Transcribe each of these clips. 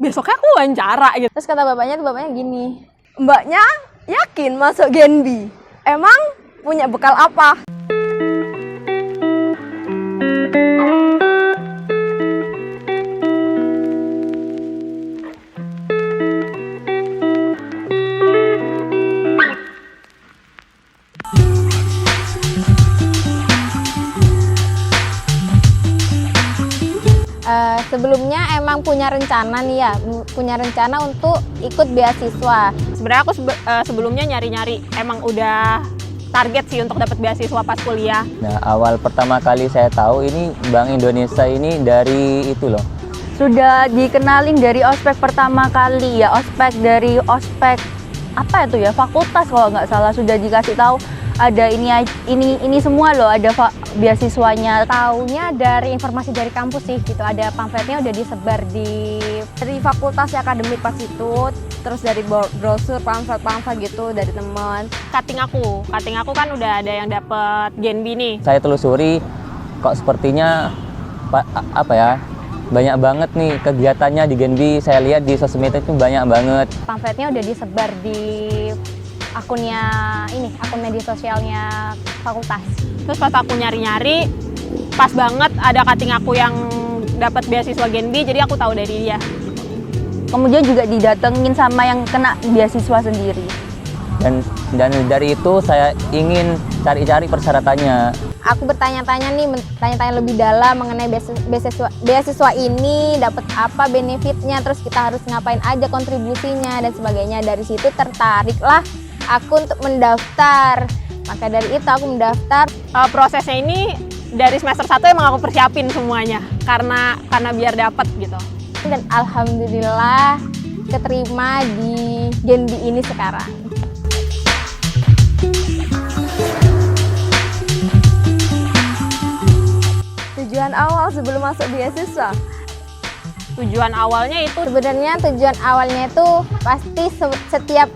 besoknya aku wawancara gitu. Terus kata bapaknya gini, Mbaknya yakin masuk Genbi? Emang punya bekal apa? sebelumnya emang punya rencana nih ya, punya rencana untuk ikut beasiswa. Sebenarnya aku sebelumnya nyari-nyari, emang udah target sih untuk dapat beasiswa pas kuliah. Nah, awal pertama kali saya tahu ini Bank Indonesia ini dari itu loh. Sudah dikenalin dari ospek pertama kali ya, dari ospek apa itu ya, fakultas kalau nggak salah, sudah dikasih tahu ada ini semua loh, ada beasiswanya. Taunya dari informasi dari kampus sih gitu, ada pamfletnya udah disebar dari fakultas ya, akademik pas itu, terus dari brosur pamflet gitu dari teman. Cutting aku kan udah ada yang dapet Genbi nih. Saya telusuri, kok sepertinya apa ya, banyak banget nih kegiatannya di Genbi. Saya lihat di sosmed itu banyak banget. Pamfletnya udah disebar di akun media sosialnya fakultas. Terus pas aku nyari-nyari, pas banget ada cutting aku yang dapat beasiswa Genbi, jadi aku tahu dari dia. Kemudian juga didatengin sama yang kena beasiswa sendiri. Dan dari itu saya ingin cari-cari persyaratannya. Aku bertanya-tanya lebih dalam mengenai beasiswa ini, dapat apa benefitnya, terus kita harus ngapain aja kontribusinya dan sebagainya. Dari situ tertariklah aku untuk mendaftar. Maka dari itu aku mendaftar. Prosesnya ini dari semester 1 emang aku persiapin semuanya karena biar dapat gitu. Dan alhamdulillah keterima di Genbi ini sekarang. Tujuan awal sebelum masuk beasiswa? Tujuan awalnya itu Sebenarnya tujuan awalnya itu pasti setiap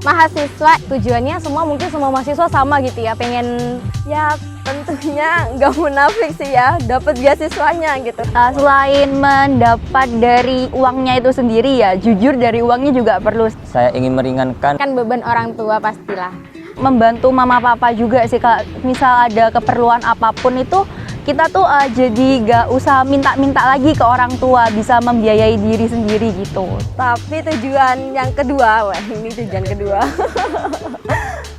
mahasiswa, Tujuannya mungkin semua mahasiswa sama gitu ya, pengen ya tentunya nggak munafik sih ya, dapat beasiswanya gitu. Selain mendapat dari uangnya itu sendiri ya, jujur dari uangnya juga perlu. Saya ingin meringankan kan beban orang tua pastilah. Membantu mama papa juga sih, kalau misal ada keperluan apapun itu kita tuh jadi gak usah minta-minta lagi ke orang tua, bisa membiayai diri sendiri gitu. Tapi tujuan yang kedua, ini tujuan kedua.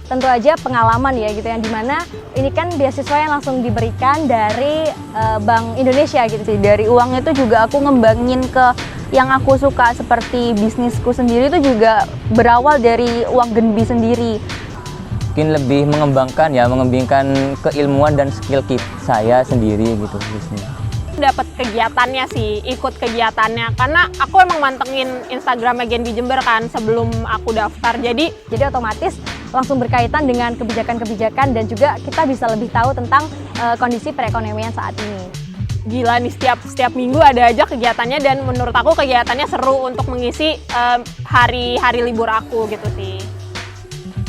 Tentu aja pengalaman ya gitu, yang dimana ini kan beasiswa yang langsung diberikan dari Bank Indonesia gitu. Dari uang itu juga aku ngembangin ke yang aku suka, seperti bisnisku sendiri itu juga berawal dari uang Genbi sendiri. mungkin lebih mengembangkan keilmuan dan skill saya sendiri gitu. dapat kegiatannya sih, ikut kegiatannya karena aku emang mantengin Instagramnya Genbi Jember kan sebelum aku daftar, jadi otomatis langsung berkaitan dengan kebijakan-kebijakan dan juga kita bisa lebih tahu tentang kondisi perekonomian saat ini. Gila nih, setiap minggu ada aja kegiatannya dan menurut aku kegiatannya seru untuk mengisi hari-hari libur aku gitu sih.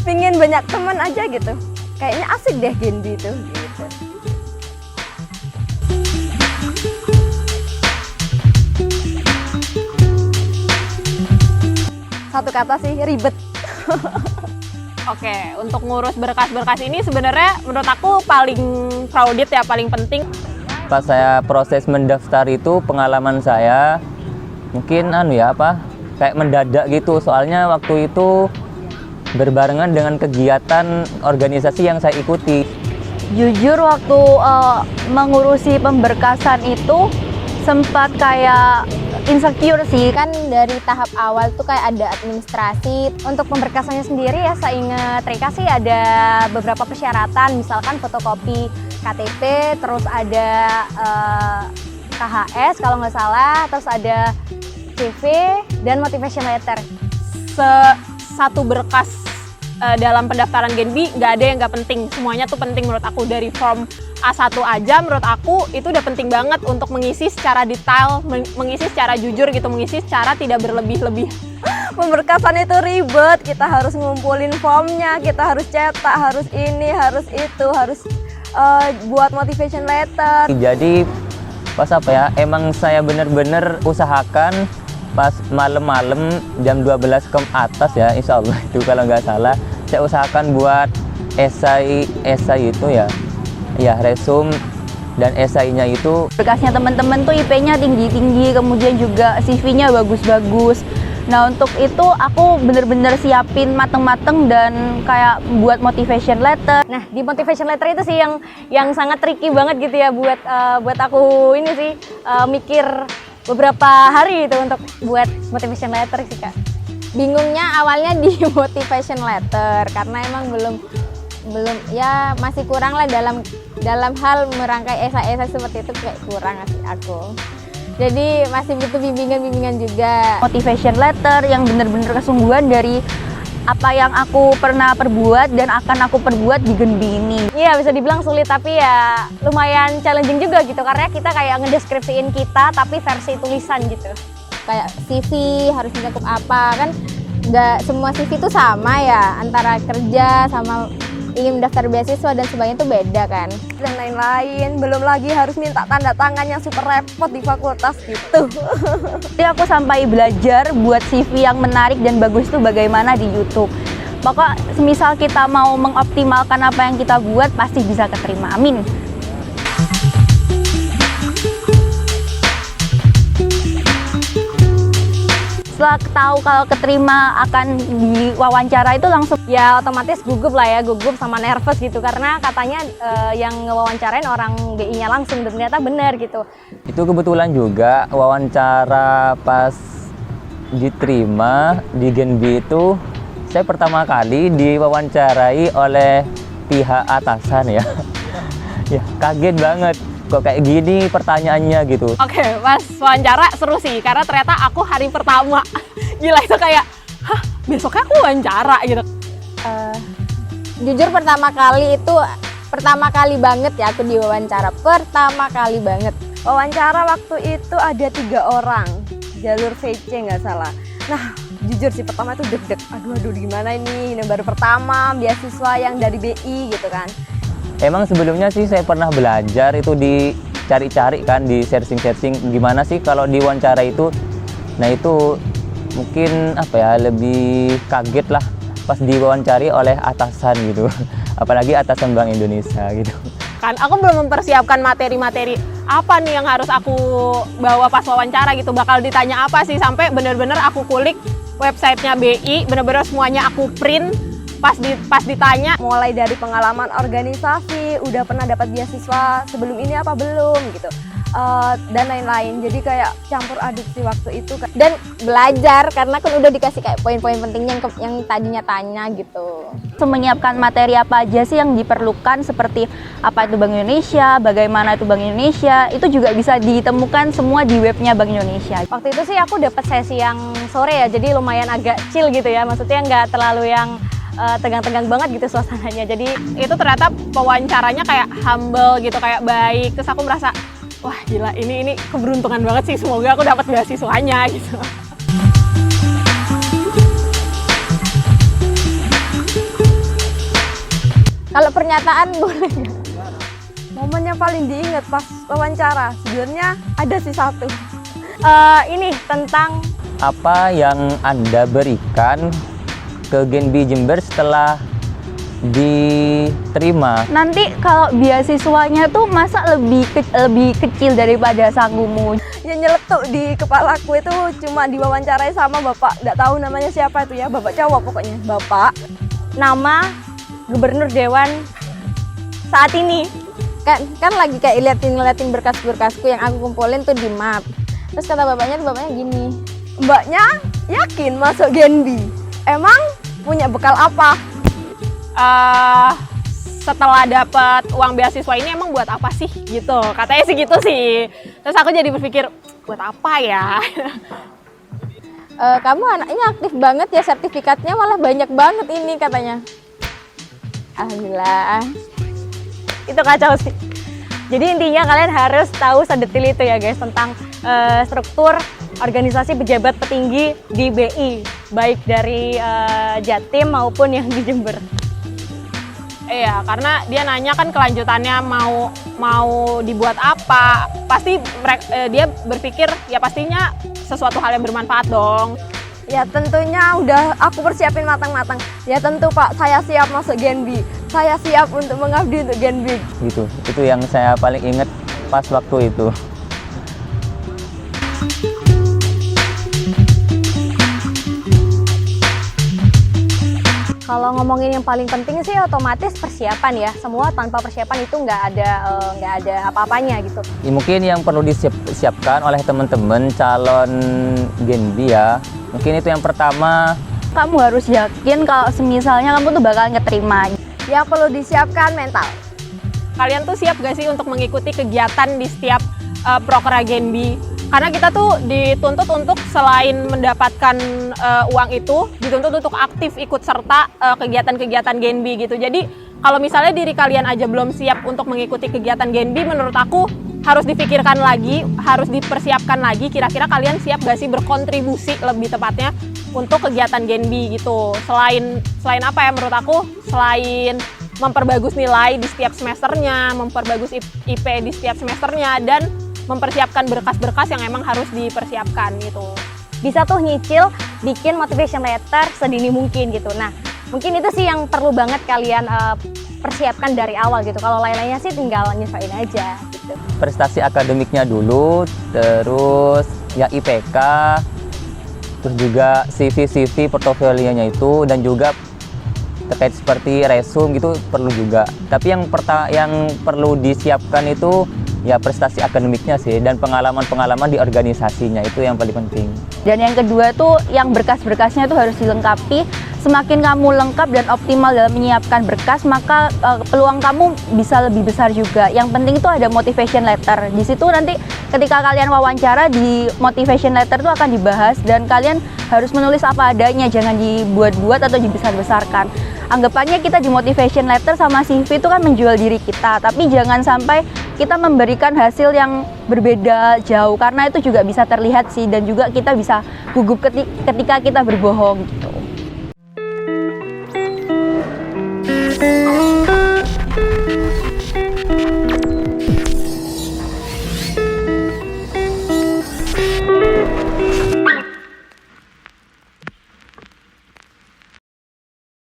Pingin banyak teman aja gitu, kayaknya asik deh Genbi itu gitu. Satu kata sih, ribet. Oke, untuk ngurus berkas-berkas ini sebenarnya menurut aku paling crowded ya, paling penting. Pas saya proses mendaftar itu, pengalaman saya mungkin kayak mendadak gitu, soalnya waktu itu berbarengan dengan kegiatan organisasi yang saya ikuti. Jujur waktu mengurusi pemberkasan itu sempat kayak insecure sih. Kan dari tahap awal tuh kayak ada administrasi. Untuk pemberkasannya sendiri ya, seingat Rika sih ada beberapa persyaratan, misalkan fotokopi KTP, terus ada KHS kalau nggak salah, terus ada CV dan motivation letter. Satu berkas dalam pendaftaran Genbi nggak ada yang nggak penting, semuanya tuh penting menurut aku. Dari form A1 aja menurut aku itu udah penting banget untuk mengisi secara detail, mengisi secara jujur gitu, mengisi secara tidak berlebih-lebih. Pemberkasan itu ribet, kita harus ngumpulin formnya, kita harus cetak, harus ini, harus itu, harus buat motivation letter. Jadi pas emang saya bener-bener usahakan pas malam-malam jam 12 ke atas ya, insya Allah itu kalau nggak salah, saya usahakan buat esai itu ya resume dan esainya itu. Berkasnya teman-teman tuh IP-nya tinggi-tinggi, kemudian juga CV-nya bagus-bagus. Nah untuk itu aku bener-bener siapin mateng-mateng dan kayak buat motivation letter. Nah, di motivation letter itu sih yang sangat tricky banget gitu ya buat aku ini sih mikir beberapa hari itu untuk buat motivation letter sih Kak. Bingungnya awalnya di motivation letter karena emang belum ya masih kurang lah dalam hal merangkai esai seperti itu, kayak kurang sih aku. Jadi masih butuh bimbingan juga. Motivation letter yang bener-bener kesungguhan dari apa yang aku pernah perbuat dan akan aku perbuat di Genbi ini. Iya, bisa dibilang sulit tapi ya lumayan challenging juga gitu karena kita kayak ngedeskripsiin kita tapi versi tulisan gitu. Kayak CV harus mencakup apa, kan nggak semua CV itu sama ya, antara kerja sama ingin mendaftar beasiswa dan sebagainya itu beda kan. Dan lain-lain, belum lagi harus minta tanda tangan yang super repot di fakultas gitu. Jadi aku sampai belajar buat CV yang menarik dan bagus itu bagaimana di YouTube. Pokoknya semisal kita mau mengoptimalkan apa yang kita buat pasti bisa keterima. Amin. Setelah tahu kalau keterima akan diwawancara itu langsung Ya otomatis gugup lah ya, gugup sama nervous gitu karena katanya yang ngewawancarain orang BI-nya langsung dan ternyata benar gitu. Itu kebetulan juga wawancara pas diterima di Genbi itu, saya pertama kali diwawancarai oleh pihak atasan ya. Ya kaget banget, kok kayak gini pertanyaannya gitu. Oke, pas wawancara seru sih karena ternyata aku hari pertama. Gila itu kayak, hah besoknya aku wawancara gitu. Jujur pertama kali banget ya aku diwawancara, pertama kali banget. Wawancara waktu itu ada 3 orang, jalur VC nggak salah. Nah jujur sih pertama itu deg-deg, aduh gimana ini baru pertama beasiswa yang dari BI gitu kan. Emang sebelumnya sih saya pernah belajar itu dicari-cari kan, di searching gimana sih kalau diwawancara itu. Nah itu mungkin apa ya, lebih kaget lah pas diwawancari oleh atasan gitu. Apalagi atasan Bank Indonesia gitu. Kan aku belum mempersiapkan materi-materi apa nih yang harus aku bawa pas wawancara gitu, bakal ditanya apa sih, sampai bener-bener aku kulik websitenya BI, bener-bener semuanya aku print. Pas ditanya Mulai dari pengalaman organisasi, udah pernah dapat beasiswa sebelum ini apa belum gitu, dan lain-lain. Jadi kayak campur aduk sih waktu itu. Dan belajar karena kan udah dikasih kayak poin-poin pentingnya yang tadinya tanya gitu. menyiapkan materi apa aja sih yang diperlukan, seperti apa itu Bank Indonesia, bagaimana itu Bank Indonesia, itu juga bisa ditemukan semua di webnya Bank Indonesia. Waktu itu sih aku dapat sesi yang sore ya, jadi lumayan agak chill gitu ya, maksudnya nggak terlalu yang tegang-tegang banget gitu suasananya. Jadi itu ternyata pewawancaranya kayak humble gitu, kayak baik. Terus aku merasa, wah gila ini keberuntungan banget sih, semoga aku dapat beasiswanya gitu. Kalau pernyataan boleh nggak? momen yang paling diingat pas wawancara sebenarnya ada sih satu. Ini tentang Apa yang Anda berikan ke Genbi Jember setelah diterima? Nanti kalau beasiswanya tuh masa lebih kecil daripada sanggupmu. yang nyeletuk di kepalaku itu cuma diwawancarai sama bapak, nggak tahu namanya siapa itu ya, bapak cowok pokoknya, bapak nama gubernur dewan saat ini. Kan lagi kayak ngeliatin berkas-berkasku yang aku kumpulin tuh di map. Terus kata bapaknya gini, Mbaknya yakin masuk Genbi? Emang punya bekal apa? Setelah dapat uang beasiswa ini emang buat apa sih gitu, katanya sih gitu sih. Terus aku jadi berpikir, buat apa ya? Kamu anaknya aktif banget ya, sertifikatnya malah banyak banget ini katanya. Alhamdulillah. Itu kacau sih. Jadi intinya kalian harus tahu sedetil itu ya guys tentang struktur organisasi pejabat petinggi di BI, baik dari Jatim maupun yang di Jember. Iya, karena dia nanya kan kelanjutannya mau dibuat apa. Pasti dia berpikir ya pastinya sesuatu hal yang bermanfaat dong. Ya tentunya udah aku persiapin matang-matang. Ya tentu Pak, saya siap masuk Genbi. Saya siap untuk mengabdi untuk Genbi. Gitu. Itu yang saya paling ingat pas waktu itu. Kalau ngomongin yang paling penting sih otomatis persiapan ya. Semua tanpa persiapan itu nggak ada apa-apanya gitu. Ya, mungkin yang perlu disiapkan oleh teman-teman calon Genbi ya. Mungkin itu yang pertama. Kamu harus yakin kalau semisalnya kamu tuh bakal keterima. Yang perlu disiapkan mental. Kalian tuh siap gak sih untuk mengikuti kegiatan di setiap Prokera Genbi? Karena kita tuh dituntut untuk selain mendapatkan uang itu, dituntut untuk aktif ikut serta kegiatan-kegiatan Genbi gitu. Jadi kalau misalnya diri kalian aja belum siap untuk mengikuti kegiatan Genbi, menurut aku harus dipikirkan lagi, harus dipersiapkan lagi. Kira-kira kalian siap gak sih berkontribusi lebih tepatnya untuk kegiatan Genbi gitu. Selain apa ya menurut aku? Selain memperbagus nilai di setiap semesternya, memperbagus IP di setiap semesternya, dan mempersiapkan berkas-berkas yang emang harus dipersiapkan gitu. Bisa tuh nyicil bikin motivation letter sedini mungkin gitu. Nah, mungkin itu sih yang perlu banget kalian persiapkan dari awal gitu. Kalau lain-lainnya sih tinggal nyesuaiin aja gitu. Prestasi akademiknya dulu, terus ya IPK, terus juga CV portofolionya itu, dan juga terkait seperti resume gitu perlu juga. Tapi yang perlu disiapkan itu ya prestasi akademiknya sih, dan pengalaman-pengalaman di organisasinya, itu yang paling penting. Dan yang kedua tuh yang berkas-berkasnya tuh harus dilengkapi. Semakin kamu lengkap dan optimal dalam menyiapkan berkas, maka peluang kamu bisa lebih besar juga. Yang penting itu ada motivation letter. Di situ nanti ketika kalian wawancara, di motivation letter itu akan dibahas dan kalian harus menulis apa adanya, jangan dibuat-buat atau dibesar-besarkan. Anggapannya kita di motivation letter sama CV itu kan menjual diri kita, tapi jangan sampai kita memberikan hasil yang berbeda jauh, karena itu juga bisa terlihat sih, dan juga kita bisa gugup ketika kita berbohong gitu.